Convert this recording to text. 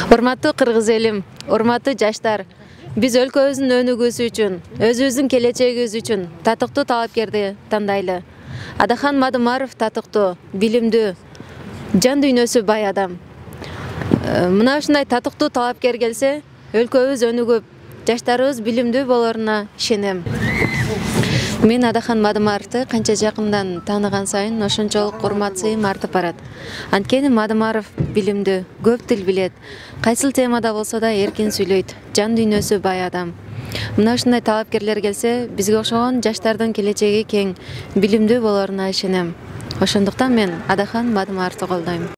Урматтуу кыргыз элим, урматтуу жаштар, биз өлкөбүздүн өнүгүүсү үчүн, өзүбүздүн келечегибиз үчүн татыктуу талапкерди тандайлы. Адахан Мадымаров татыктуу, билимдүү, жан дүйнөсү бай адам. Мына ушундай татыктуу талапкер келсе, өлкөбүз өнүгүп, жаштарыбыз билимдүү болоруна ишенем. Мен Адахан Мадымаровду канча жакындан тааныган сайын ошончолук урмат сыйым артып барат. Анткени Мадымаров билимдүү, көп тил билет, кайсыл темада болсо да эркин сүйлөйт, жан дүйнөсү бай адам. Мына ушундай талапкерлер келсе, бизге окшогон жаштардын келечеги кең, билимдүү болоруна ишенем. Ошондуктан мен Адахан Мадымаровду колдойм.